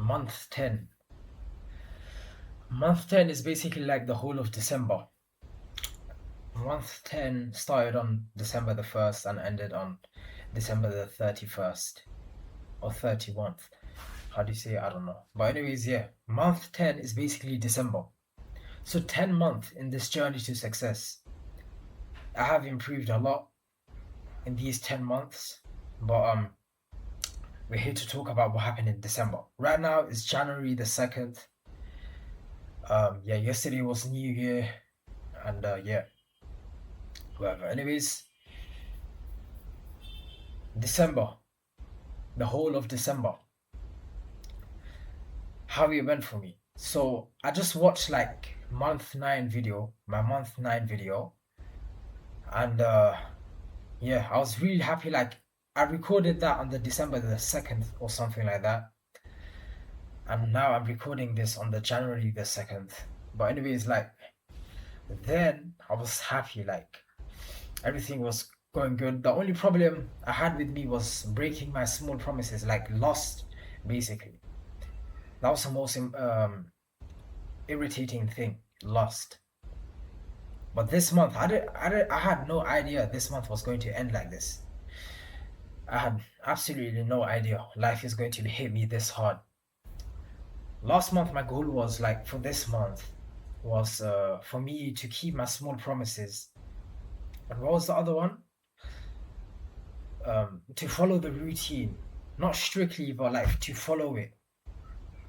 month 10. Month 10 is basically like the whole of December. Month 10 started on December the 1st and ended on December the 31st or 31st. How do you say it? I don't know. But anyways, yeah, month 10 is basically December. So 10 months in this journey to success. I have improved a lot in these 10 months, but we're here to talk about what happened in December. Right now it's January the 2nd. Yeah, yesterday was New Year, and yeah, whatever. Anyways, December, the whole of December, how it went for me. So I just watched like my month 9 video, and yeah, I was really happy. Like I recorded that on the December the 2nd or something like that, and now I'm recording this on the January the 2nd. But anyways, like then I was happy, like everything was going good. The only problem I had with me was breaking my small promises, like lost, basically. That was the most irritating thing, lost. But this month, I had no idea this month was going to end like this. I had absolutely no idea life is going to hit me this hard. Last month, my goal was like for this month was for me to keep my small promises. And what was the other one? To follow the routine, not strictly, but like to follow it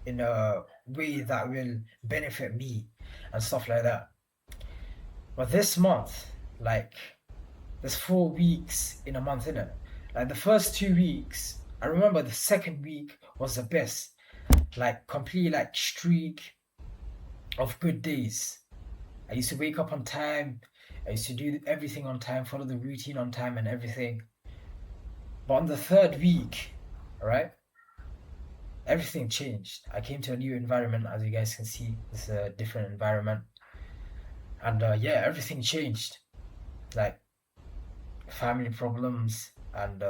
in a way that will benefit me and stuff like that. But this month, like there's 4 weeks in a month, innit? Like the first 2 weeks, I remember the second week was the best. Like complete like streak of good days. I used to wake up on time. I used to do everything on time, follow the routine on time and everything. But on the third week, right, everything changed. I came to a new environment, as you guys can see. It's a different environment. And yeah, everything changed. Like family problems and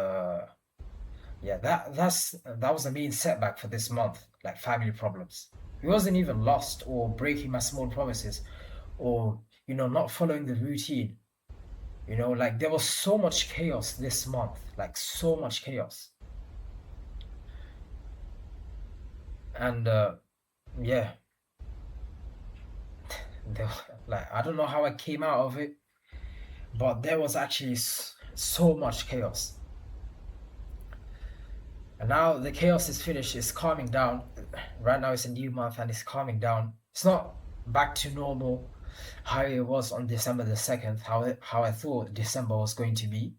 yeah, that was the main setback for this month, like family problems. It wasn't even lost or breaking my small promises or not following the routine. Like there was so much chaos this month, like so much chaos. And yeah, there, like I don't know how I came out of it, but there was actually so much chaos. And now the chaos is finished, it's calming down. Right now it's a new month and it's calming down. It's not back to normal how it was on December the 2nd, how I thought December was going to be.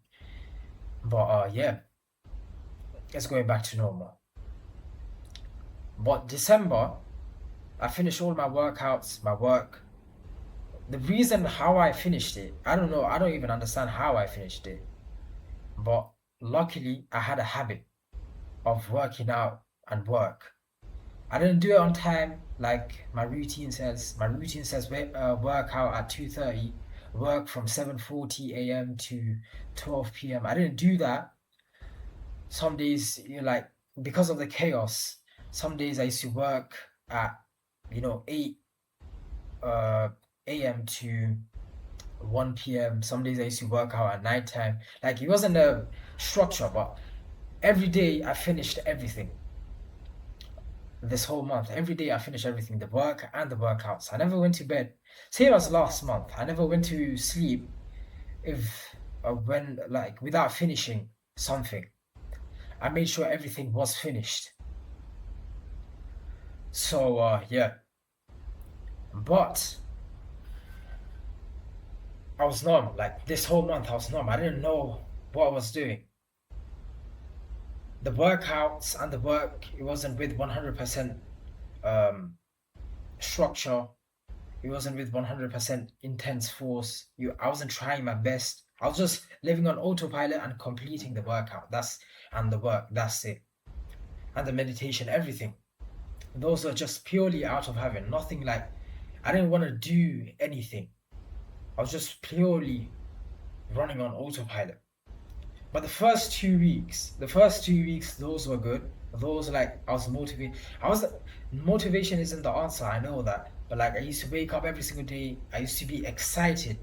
But yeah, it's going back to normal. But December, I finished all my workouts, my work. The reason how I finished it, I don't know, I don't even understand how I finished it. But luckily, I had a habit of working out and work. I didn't do it on time like my routine says. My routine says work out at 2:30, work from 7:40 a.m. to 12 p.m. I didn't do that. Some days, like because of the chaos, some days I used to work at 8 a.m. to 1 p.m. Some days I used to work out at nighttime. Like it wasn't a structure, but every day I finished everything. This whole month, every day I finished everything, the work and the workouts. I never went to bed. Same as last month. I never went to sleep if when like without finishing something. I made sure everything was finished. So yeah. But I was numb. Like this whole month I was numb. I didn't know what I was doing. The workouts and the work, it wasn't with 100% structure. It wasn't with 100% intense force. I wasn't trying my best. I was just living on autopilot and completing the workout. And the work. That's it. And the meditation, everything. Those are just purely out of habit. Nothing like I didn't want to do anything. I was just purely running on autopilot. But the first 2 weeks, those were good. Those like I was motivated. Motivation isn't the answer. I know that, but like I used to wake up every single day. I used to be excited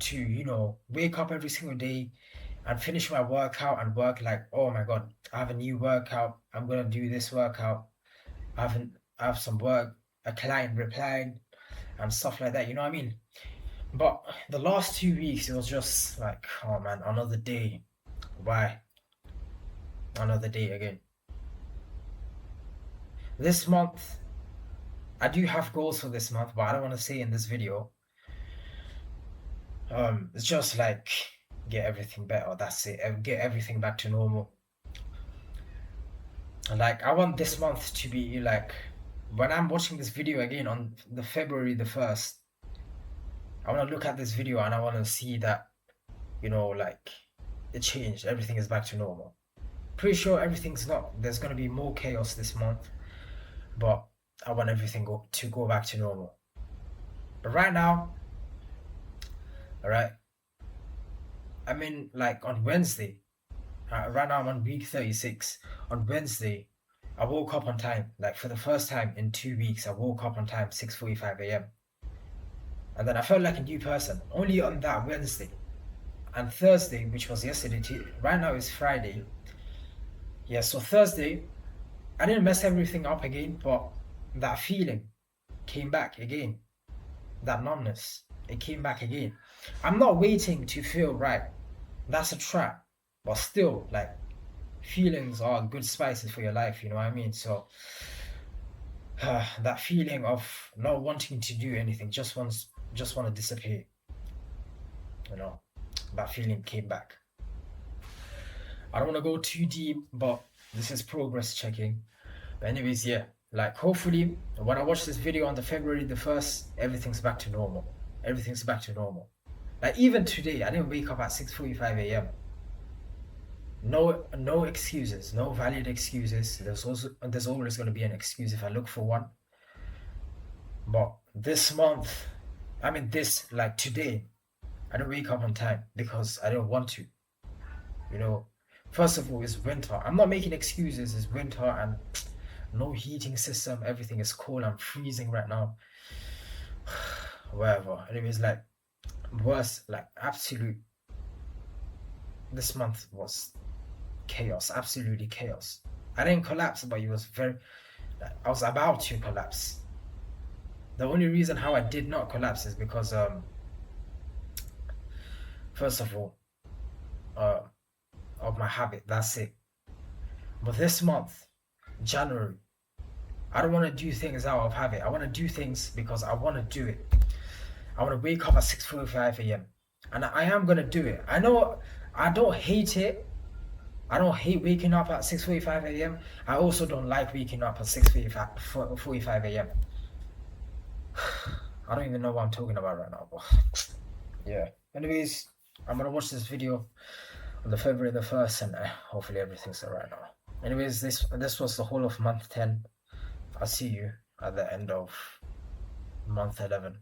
to wake up every single day and finish my workout and work like, oh my god, I have a new workout. I'm gonna do this workout. I have some work, a client replying and stuff like that. You know what I mean? But the last 2 weeks, it was just like, oh man, another day. Why? Another day again. This month, I do have goals for this month, but I don't want to say in this video. It's just like get everything better. That's it. Get everything back to normal. Like I want this month to be like when I'm watching this video again on the February the 1st. I want to look at this video and I want to see that, like it changed. Everything is back to normal. Pretty sure everything's not. There's gonna be more chaos this month, but I want everything to go back to normal. But right now, all right, I mean, like on Wednesday, right now I'm on week 36. On Wednesday, I woke up on time. Like for the first time in 2 weeks, I woke up on time, 6:45 a.m. And then I felt like a new person. Only on that Wednesday. And Thursday, which was yesterday, right now is Friday. Yeah, so Thursday, I didn't mess everything up again, but that feeling came back again. That numbness, it came back again. I'm not waiting to feel right. That's a trap. But still, like, feelings are good spices for your life, you know what I mean? So, that feeling of not wanting to do anything, just want to disappear. That feeling came back. I don't want to go too deep, but this is progress checking. But anyways, yeah, like hopefully when I watch this video on the February the 1st, everything's back to normal. Everything's back to normal. Like even today, I didn't wake up at 6:45 a.m. No excuses, no valid excuses. There's always going to be an excuse if I look for one. But this month, like today, I don't wake up on time because I don't want to. First of all, it's winter. I'm not making excuses. It's winter and no heating system. Everything is cold. I'm freezing right now. Whatever. Anyways, like worse, like absolute. This month was chaos. Absolutely chaos. I didn't collapse, but it was I was about to collapse. The only reason how I did not collapse is because first of all, of my habit. That's it. But this month, January, I don't want to do things out of habit. I want to do things because I want to do it. I want to wake up at 6:45 a.m. and I am going to do it. I know I don't hate it. I don't hate waking up at 6:45 a.m. I also don't like waking up at 6:45 a.m. I don't even know what I'm talking about right now. But yeah. Anyways, I'm going to watch this video on the February the 1st and hopefully everything's alright now. Anyways, this was the whole of month 10. I'll see you at the end of month 11.